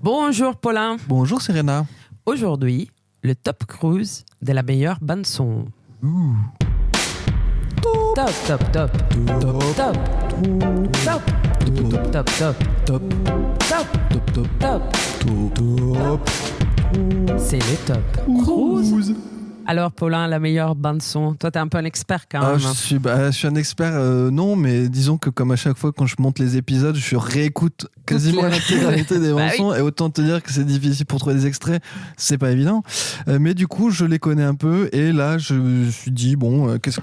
Bonjour Paulin. Bonjour Serena. Aujourd'hui, le top cruise de la meilleure bande son. Top, top, top. Top, top. Top. Top, top, top. Top, Top, top, top, top. top. C'est le top cruise. Alors Paulin, la meilleure bande son. Toi, t'es un peu un expert quand même. Je suis un expert, non, mais disons que comme à chaque fois quand je monte les épisodes, je réécoute quasiment l'intégralité des bandes son, et autant te dire que c'est difficile pour trouver des extraits, c'est pas évident. Mais du coup, je les connais un peu, et là, je me suis dit bon, qu'est-ce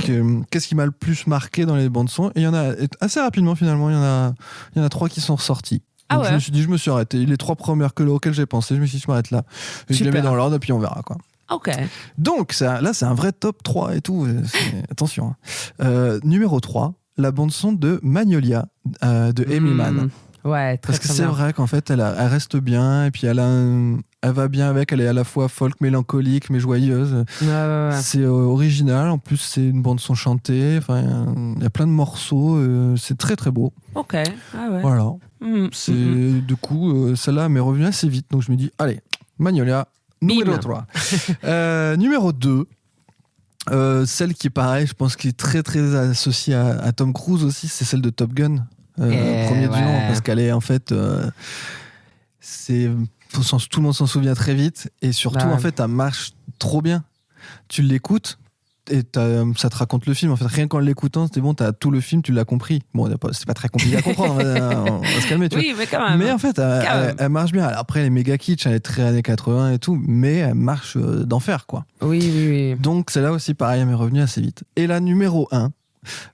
qui m'a le plus marqué dans les bandes son ? Et il y en a assez rapidement finalement, il y en a 3 qui sont ressortis. Donc je me suis dit, je me suis arrêté. Les 3 premières auxquelles j'ai pensé, je me suis dit, je m'arrête là. Je les mets dans l'ordre, et puis on verra quoi. Ok. Donc là, c'est un vrai top 3 et tout. Attention. Numéro 3, la bande-son de Magnolia de Amy Mann. Ouais, très, parce que très c'est bien. vrai qu'en fait, elle reste bien, et puis elle va bien avec. Elle est à la fois folk, mélancolique, mais joyeuse. Ouais. C'est original. En plus, c'est une bande-son chantée. Enfin, il y a plein de morceaux. C'est très, très beau. Ok. Ah ouais. Voilà. Du coup, celle-là m'est revenue assez vite. Donc, je me dis, allez, Magnolia. Numéro 3. Numéro 2, celle qui est pareil, je pense qu'il est très très associée à Tom Cruise aussi, c'est celle de Top Gun, premier du nom, parce qu'elle est en fait, tout le monde s'en souvient très vite, et surtout en fait, elle marche trop bien. Tu l'écoutes et ça te raconte le film. En fait, rien qu'en l'écoutant, c'était bon, t'as tout le film, tu l'as compris. Bon, c'est pas très compliqué à comprendre, on va se calmer. Oui, mais quand même. Mais en fait, elle marche bien. Alors après, elle est méga kitsch, elle est très années 80 et tout, mais elle marche d'enfer, quoi. Oui. Donc, celle-là aussi, pareil, elle m'est revenue assez vite. Et la numéro 1,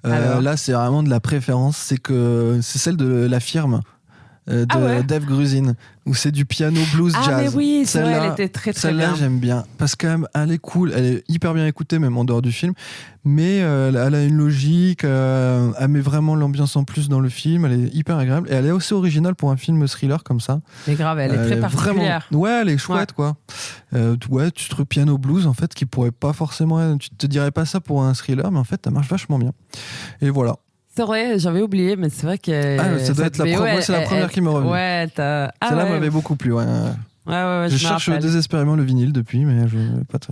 là, c'est vraiment de la préférence, c'est celle de La Firme. Dave Grusin, où c'est du piano blues jazz. Ah mais oui, c'est vrai, elle était très très bien. Celle-là, j'aime bien, parce qu'elle est cool, elle est hyper bien écoutée, même en dehors du film, mais elle a une logique, elle met vraiment l'ambiance en plus dans le film, elle est hyper agréable, et elle est aussi originale pour un film thriller comme ça. Mais grave, elle est très particulière. Vraiment... Ouais, elle est chouette, quoi. Tu trouves piano blues, en fait, qui pourrait pas forcément... Tu te dirais pas ça pour un thriller, mais en fait, ça marche vachement bien. Et voilà. C'est vrai, j'avais oublié, mais c'est vrai que... ça doit être c'est la première qui m'est revenue. Ouais, celle-là m'avait beaucoup plu, ouais. Ouais, je cherche désespérément le vinyle depuis, mais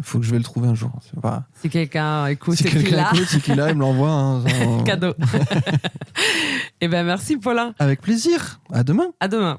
faut que je vais le trouver un jour. Si quelqu'un écoute, c'est qu'il a, il me l'envoie. Cadeau. Eh ben merci Paulin. Avec plaisir. À demain. À demain.